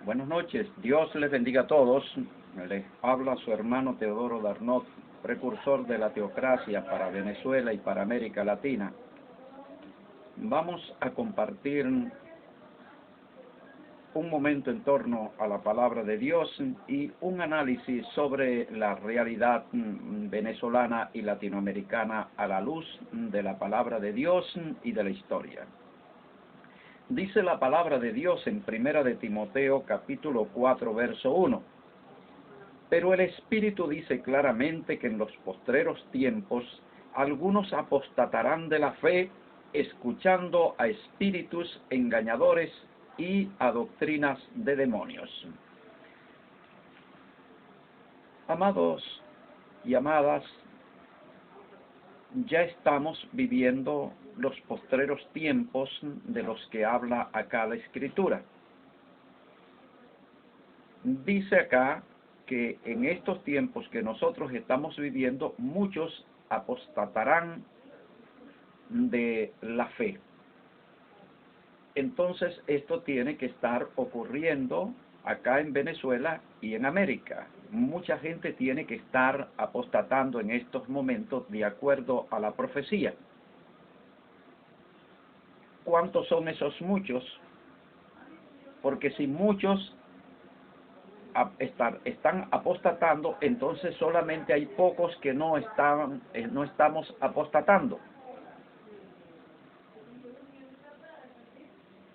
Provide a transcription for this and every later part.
Buenas noches, Dios les bendiga a todos. Les habla su hermano Teodoro Darnot, precursor de la teocracia para Venezuela y para América Latina. Vamos a compartir un momento en torno a la palabra de Dios y un análisis sobre la realidad venezolana y latinoamericana a la luz de la palabra de Dios y de la historia. Dice la palabra de Dios en 1 de Timoteo capítulo 4 verso 1. Pero el Espíritu dice claramente que en los postreros tiempos algunos apostatarán de la fe, escuchando a espíritus engañadores y a doctrinas de demonios. Amados y amadas, ya estamos viviendo los postreros tiempos de los que habla acá la Escritura. Dice acá que en estos tiempos que nosotros estamos viviendo, muchos apostatarán de la fe. Entonces esto tiene que estar ocurriendo acá en Venezuela y en América. Mucha gente tiene que estar apostatando en estos momentos de acuerdo a la profecía. ¿Cuántos son esos muchos? Porque si muchos están apostatando, entonces solamente hay pocos que no estamos apostatando.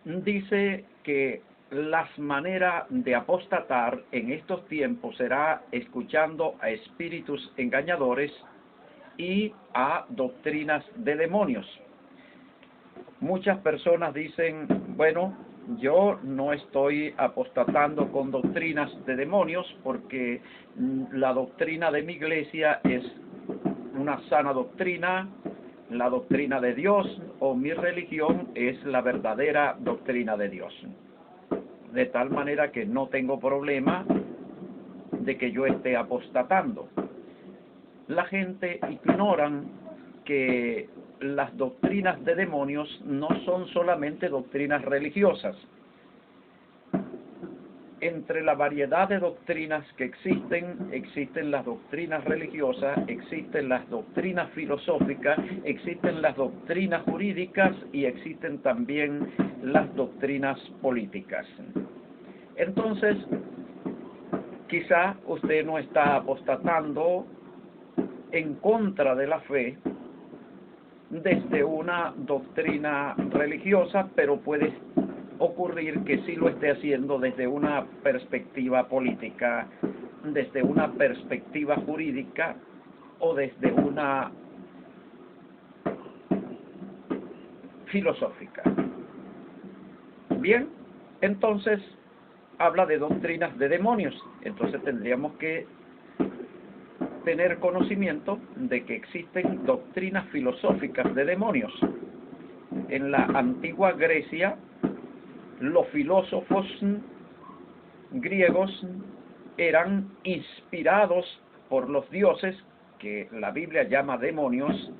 Dice que las maneras de apostatar en estos tiempos será escuchando a espíritus engañadores y a doctrinas de demonios. Muchas personas dicen, bueno, yo no estoy apostatando con doctrinas de demonios porque la doctrina de mi iglesia es una sana doctrina, la doctrina de Dios, o mi religión es la verdadera doctrina de Dios. De tal manera que no tengo problema de que yo esté apostatando. La gente ignora que las doctrinas de demonios no son solamente doctrinas religiosas. Entre la variedad de doctrinas que existen las doctrinas religiosas, existen las doctrinas filosóficas, existen las doctrinas jurídicas y existen también las doctrinas políticas. Entonces, quizá usted no está apostatando en contra de la fe desde una doctrina religiosa, pero puede ocurrir que sí lo esté haciendo desde una perspectiva política, desde una perspectiva jurídica o desde una filosófica. Bien, entonces habla de doctrinas de demonios. Entonces tendríamos que tener conocimiento de que existen doctrinas filosóficas de demonios. En la antigua Grecia, los filósofos griegos eran inspirados por los dioses, que la Biblia llama demonios,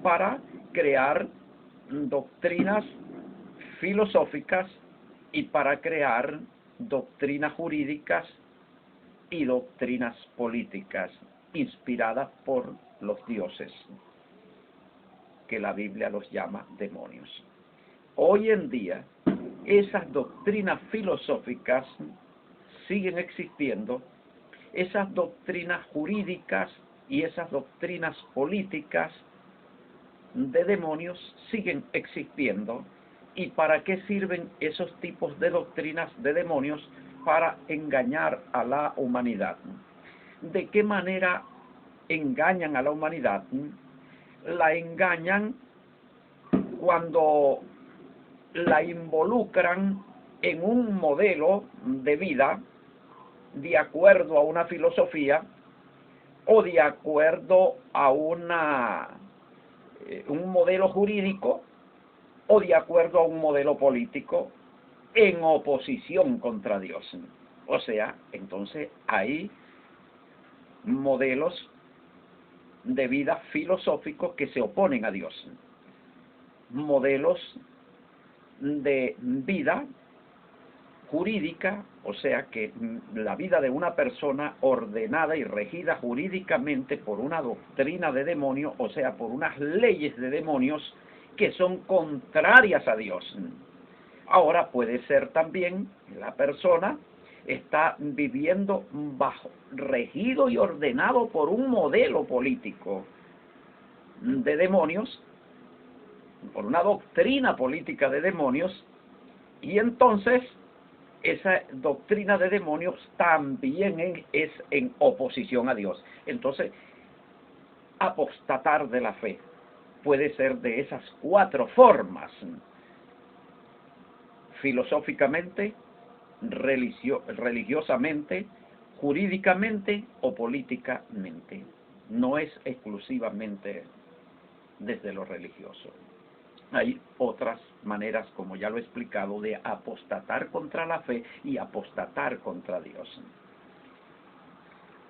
para crear doctrinas filosóficas y para crear doctrinas jurídicas y doctrinas políticas inspiradas por los dioses, que la Biblia los llama demonios. Hoy en día, esas doctrinas filosóficas siguen existiendo, esas doctrinas jurídicas y esas doctrinas políticas de demonios siguen existiendo. ¿Y para qué sirven esos tipos de doctrinas de demonios? Para engañar a la humanidad. ¿De qué manera engañan a la humanidad? La engañan cuando la involucran en un modelo de vida de acuerdo a una filosofía o de acuerdo a un modelo jurídico o de acuerdo a un modelo político en oposición contra Dios. O sea, entonces hay modelos de vida filosóficos que se oponen a Dios, modelos de vida jurídica, o sea que la vida de una persona ordenada y regida jurídicamente por una doctrina de demonio, o sea, por unas leyes de demonios que son contrarias a Dios. Ahora puede ser también la persona está viviendo bajo, regido y ordenado por un modelo político de demonios, por una doctrina política de demonios, y entonces esa doctrina de demonios también es en oposición a Dios. Entonces, apostatar de la fe puede ser de esas cuatro formas: filosóficamente, religiosamente, jurídicamente o políticamente. No es exclusivamente desde lo religioso. Hay otras maneras, como ya lo he explicado, de apostatar contra la fe y apostatar contra Dios.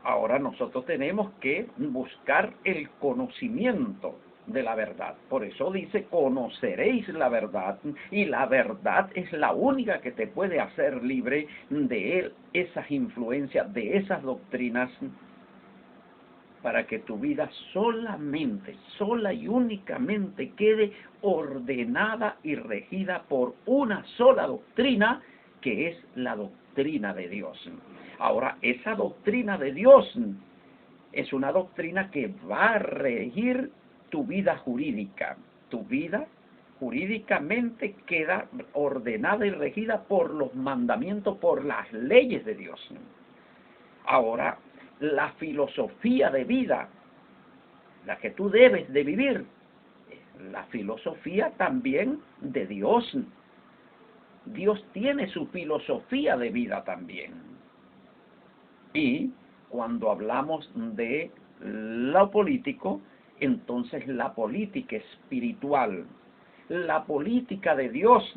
Ahora nosotros tenemos que buscar el conocimiento de la verdad. Por eso dice, conoceréis la verdad, y la verdad es la única que te puede hacer libre de esas influencias, de esas doctrinas, para que tu vida solamente, sola y únicamente quede ordenada y regida por una sola doctrina, que es la doctrina de Dios. Ahora, esa doctrina de Dios es una doctrina que va a regir tu vida jurídica. Tu vida jurídicamente queda ordenada y regida por los mandamientos, por las leyes de Dios. Ahora, la filosofía de vida, la que tú debes de vivir, la filosofía también de Dios. Dios tiene su filosofía de vida también. Y cuando hablamos de lo político, entonces la política espiritual, la política de Dios,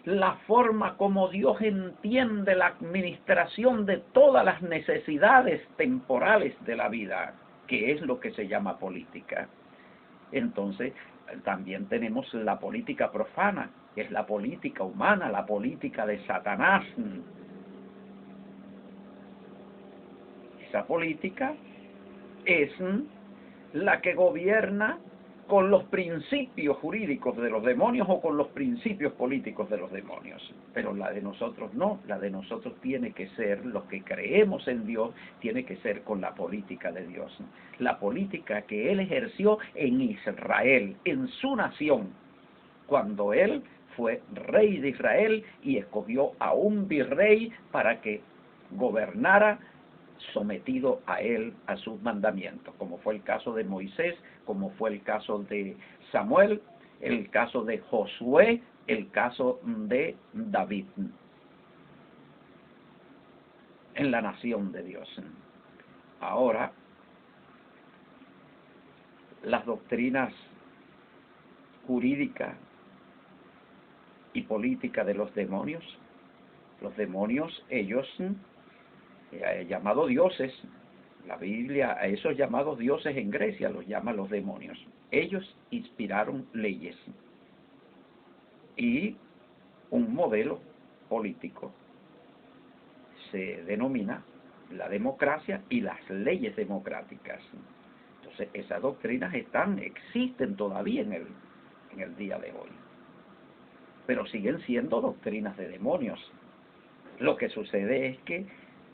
la forma como Dios entiende la administración de todas las necesidades temporales de la vida, que es lo que se llama política. Entonces, también tenemos la política profana, que es la política humana, la política de Satanás. Esa política es la que gobierna con los principios jurídicos de los demonios o con los principios políticos de los demonios. Pero la de nosotros no, la de nosotros tiene que ser, los que creemos en Dios, tiene que ser con la política de Dios. La política que Él ejerció en Israel, en su nación, cuando Él fue rey de Israel y escogió a un virrey para que gobernara sometido a él, a sus mandamientos, como fue el caso de Moisés, como fue el caso de Samuel, el caso de Josué, el caso de David, en la nación de Dios. Ahora, las doctrinas jurídicas y políticas de los demonios, ellos llamados dioses, la Biblia a esos llamados dioses en Grecia los llama los demonios. Ellos inspiraron leyes y un modelo político. Se denomina la democracia y las leyes democráticas. Entonces esas doctrinas existen todavía en el día de hoy, pero siguen siendo doctrinas de demonios. Lo que sucede es que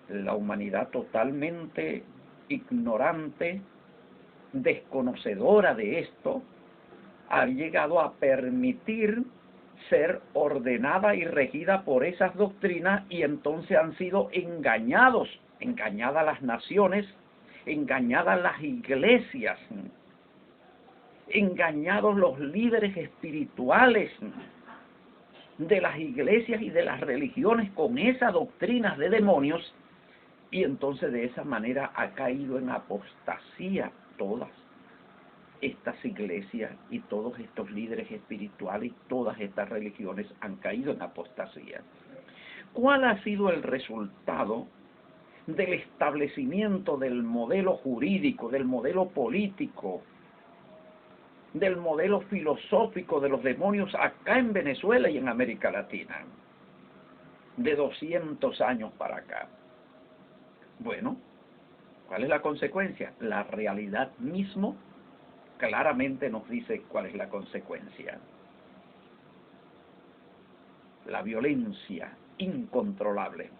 la humanidad totalmente ignorante, desconocedora de esto, ha llegado a permitir ser ordenada y regida por esas doctrinas, y entonces han sido engañadas las naciones, engañadas las iglesias, engañados los líderes espirituales de las iglesias y de las religiones con esas doctrinas de demonios. Y entonces de esa manera ha caído en apostasía todas estas iglesias y todos estos líderes espirituales y todas estas religiones han caído en apostasía. ¿Cuál ha sido el resultado del establecimiento del modelo jurídico, del modelo político, del modelo filosófico de los demonios acá en Venezuela y en América Latina? de 200 años para acá. Bueno, ¿cuál es la consecuencia? La realidad mismo claramente nos dice cuál es la consecuencia. La violencia incontrolable.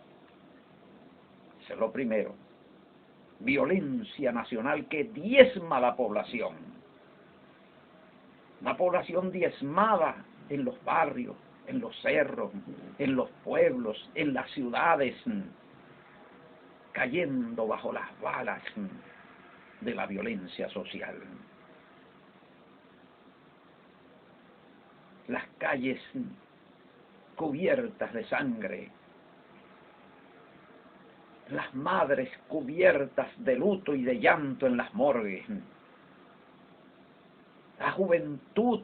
Eso es lo primero. Violencia nacional que diezma a la población. Una población diezmada en los barrios, en los cerros, en los pueblos, en las ciudades, cayendo bajo las balas de la violencia social. Las calles cubiertas de sangre, las madres cubiertas de luto y de llanto en las morgues, la juventud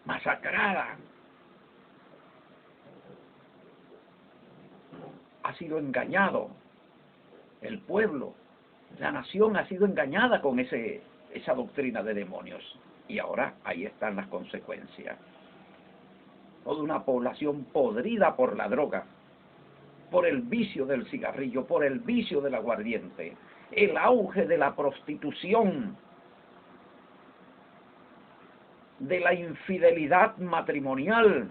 masacrada. Ha sido engañado el pueblo, la nación ha sido engañada con esa doctrina de demonios. Y ahora ahí están las consecuencias. Toda una población podrida por la droga, por el vicio del cigarrillo, por el vicio del aguardiente, el auge de la prostitución, de la infidelidad matrimonial.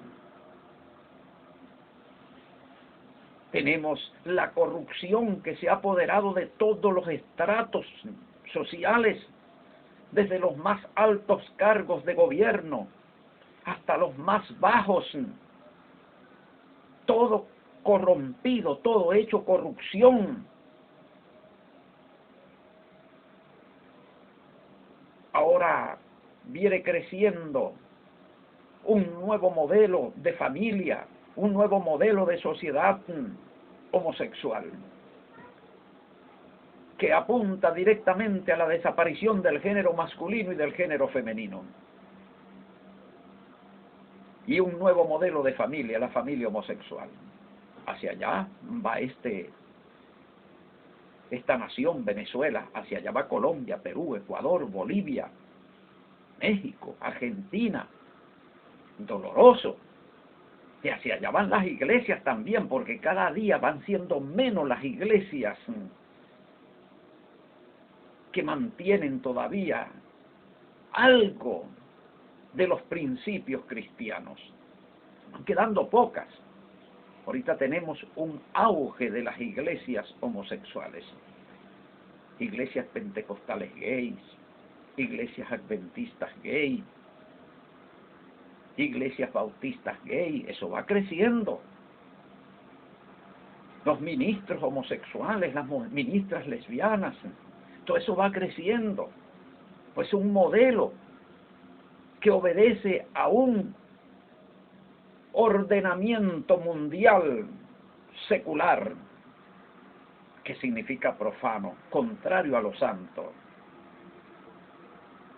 Tenemos la corrupción que se ha apoderado de todos los estratos sociales, desde los más altos cargos de gobierno hasta los más bajos. Todo corrompido, todo hecho corrupción. Ahora viene creciendo un nuevo modelo de familia, un nuevo modelo de sociedad homosexual, que apunta directamente a la desaparición del género masculino y del género femenino. Y un nuevo modelo de familia, la familia homosexual. Hacia allá va esta nación, Venezuela, hacia allá va Colombia, Perú, Ecuador, Bolivia, México, Argentina. Doloroso. Y hacia allá van las iglesias también, porque cada día van siendo menos las iglesias que mantienen todavía algo de los principios cristianos. Van quedando pocas. Ahorita tenemos un auge de las iglesias homosexuales. Iglesias pentecostales gays, iglesias adventistas gays, iglesias bautistas gay, eso va creciendo. Los ministros homosexuales, las ministras lesbianas, todo eso va creciendo. Pues un modelo que obedece a un ordenamiento mundial secular, que significa profano, contrario a lo santo.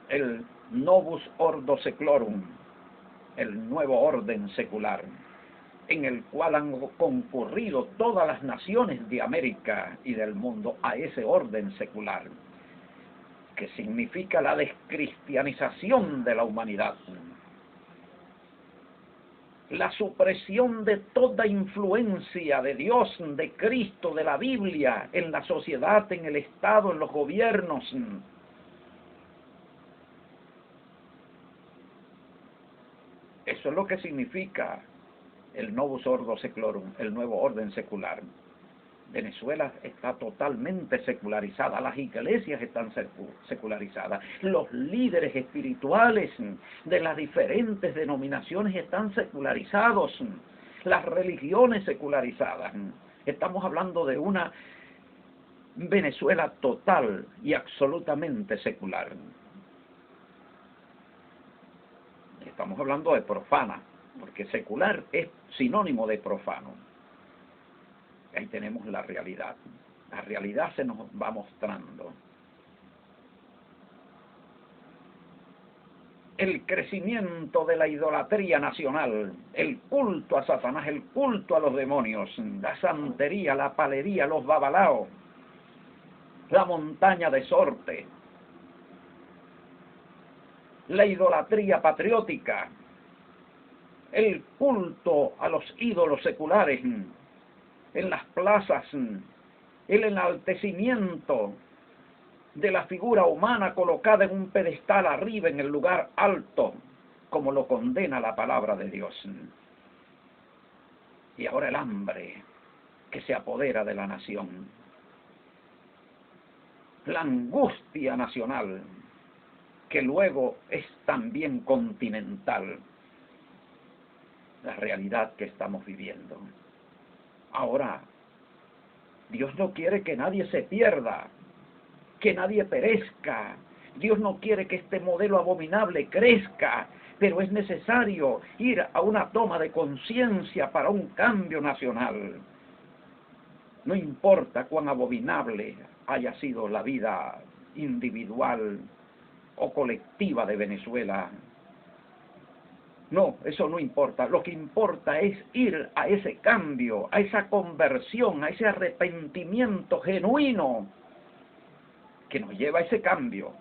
El Novus Ordo Seclorum, el nuevo orden secular, en el cual han concurrido todas las naciones de América y del mundo a ese orden secular, que significa la descristianización de la humanidad, la supresión de toda influencia de Dios, de Cristo, de la Biblia, en la sociedad, en el Estado, en los gobiernos. Eso es lo que significa el Novus Ordo Seclorum, el nuevo orden secular. Venezuela está totalmente secularizada, las iglesias están secularizadas, los líderes espirituales de las diferentes denominaciones están secularizados, las religiones secularizadas. Estamos hablando de una Venezuela total y absolutamente secular. Estamos hablando de profana, porque secular es sinónimo de profano. Ahí tenemos la realidad. La realidad se nos va mostrando. El crecimiento de la idolatría nacional, el culto a Satanás, el culto a los demonios, la santería, la palería, los babalaos, la montaña de Sorte, la idolatría patriótica, el culto a los ídolos seculares en las plazas, el enaltecimiento de la figura humana colocada en un pedestal arriba en el lugar alto, como lo condena la palabra de Dios. Y ahora el hambre que se apodera de la nación, la angustia nacional, que luego es también continental, la realidad que estamos viviendo. Ahora, Dios no quiere que nadie se pierda, que nadie perezca. Dios no quiere que este modelo abominable crezca, pero es necesario ir a una toma de conciencia para un cambio nacional. No importa cuán abominable haya sido la vida individual o colectiva de Venezuela. No, eso no importa. Lo que importa es ir a ese cambio, a esa conversión, a ese arrepentimiento genuino que nos lleva a ese cambio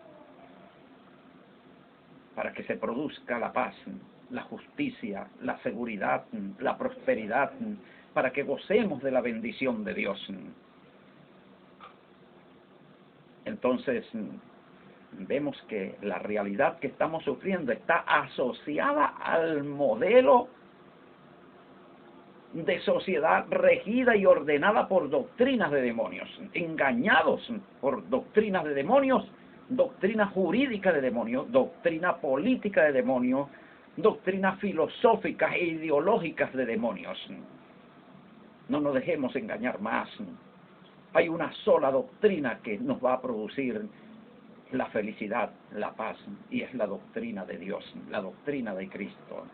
para que se produzca la paz, la justicia, la seguridad, la prosperidad, para que gocemos de la bendición de Dios. Entonces, vemos que la realidad que estamos sufriendo está asociada al modelo de sociedad regida y ordenada por doctrinas de demonios, engañados por doctrinas de demonios, doctrina jurídica de demonios, doctrina política de demonios, doctrinas filosóficas e ideológicas de demonios. No nos dejemos engañar más. Hay una sola doctrina que nos va a producir la felicidad, la paz, y es la doctrina de Dios, la doctrina de Cristo.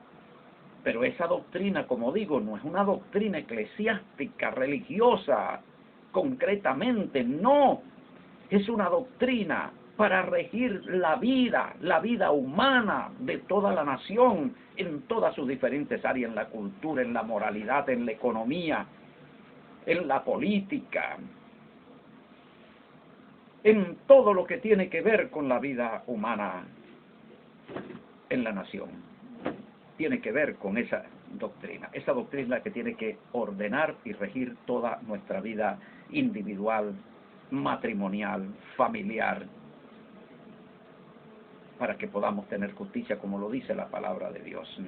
Pero esa doctrina, como digo, no es una doctrina eclesiástica, religiosa, concretamente, no. Es una doctrina para regir la vida humana de toda la nación, en todas sus diferentes áreas, en la cultura, en la moralidad, en la economía, en la política, en todo lo que tiene que ver con la vida humana en la nación. Tiene que ver con esa doctrina que tiene que ordenar y regir toda nuestra vida individual, matrimonial, familiar, para que podamos tener justicia, como lo dice la palabra de Dios.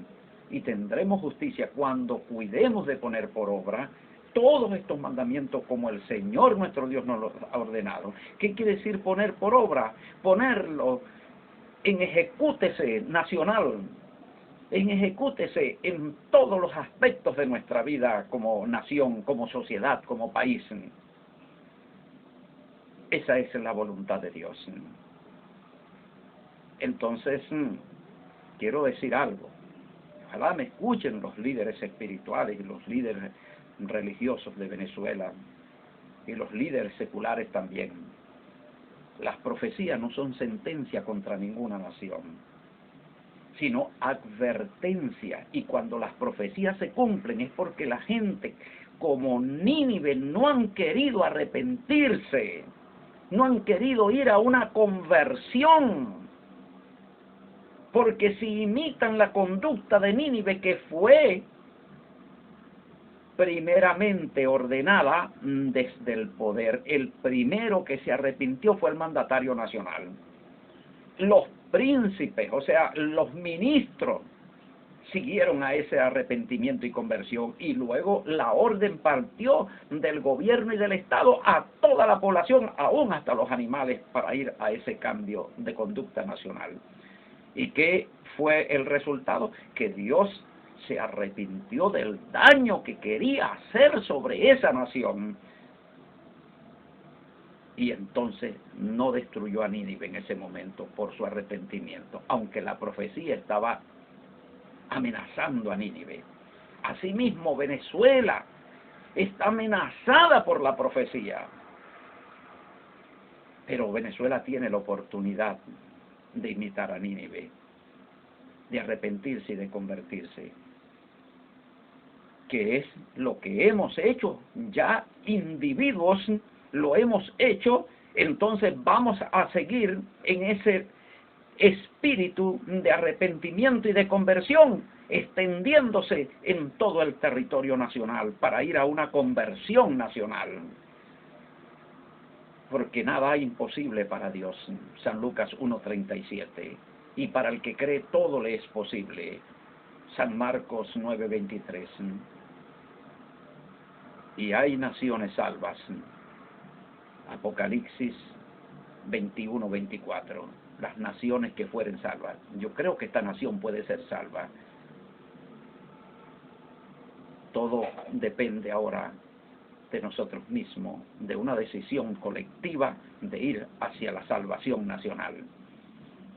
Y tendremos justicia cuando cuidemos de poner por obra todos estos mandamientos como el Señor nuestro Dios nos los ha ordenado. ¿Qué quiere decir poner por obra? Ponerlo en ejecútese nacional, en ejecútese en todos los aspectos de nuestra vida como nación, como sociedad, como país. Esa es la voluntad de Dios. Entonces, quiero decir algo. Ojalá me escuchen los líderes espirituales y los líderes religiosos de Venezuela y los líderes seculares también. Las profecías no son sentencia contra ninguna nación, sino advertencia. Y cuando las profecías se cumplen es porque la gente, como Nínive, no han querido arrepentirse, no han querido ir a una conversión. Porque si imitan la conducta de Nínive, que fue primeramente ordenada desde el poder, el primero que se arrepintió fue el mandatario nacional. Los príncipes, o sea, los ministros, siguieron a ese arrepentimiento y conversión, y luego la orden partió del gobierno y del Estado a toda la población, aún hasta los animales, para ir a ese cambio de conducta nacional. ¿Y qué fue el resultado? Que Dios se arrepintió del daño que quería hacer sobre esa nación. Y entonces no destruyó a Nínive en ese momento por su arrepentimiento, aunque la profecía estaba amenazando a Nínive. Asimismo, Venezuela está amenazada por la profecía. Pero Venezuela tiene la oportunidad de imitar a Nínive, de arrepentirse y de convertirse, que es lo que hemos hecho ya individuos, lo hemos hecho. Entonces vamos a seguir en espíritu de arrepentimiento y de conversión extendiéndose en todo el territorio nacional para ir a una conversión nacional. Porque nada hay imposible para Dios. San Lucas 1:37. Y para el que cree todo le es posible. San Marcos 9:23. Y hay naciones salvas. Apocalipsis 21:24. Las naciones que fueren salvas. Yo creo que esta nación puede ser salva. Todo depende ahora de nosotros mismos, de una decisión colectiva de ir hacia la salvación nacional.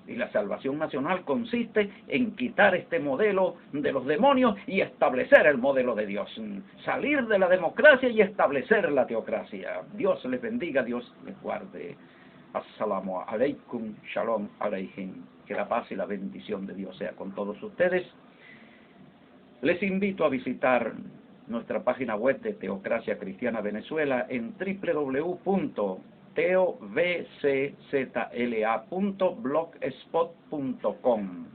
Y la salvación nacional consiste en quitar este modelo de los demonios y establecer el modelo de Dios. Salir de la democracia y establecer la teocracia. Dios les bendiga, Dios les guarde. Assalamu alaikum, shalom aleichem. Que la paz y la bendición de Dios sea con todos ustedes. Les invito a visitar nuestra página web de Teocracia Cristiana Venezuela en www.teovczla.blogspot.com.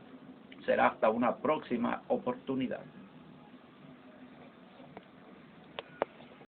Será hasta una próxima oportunidad.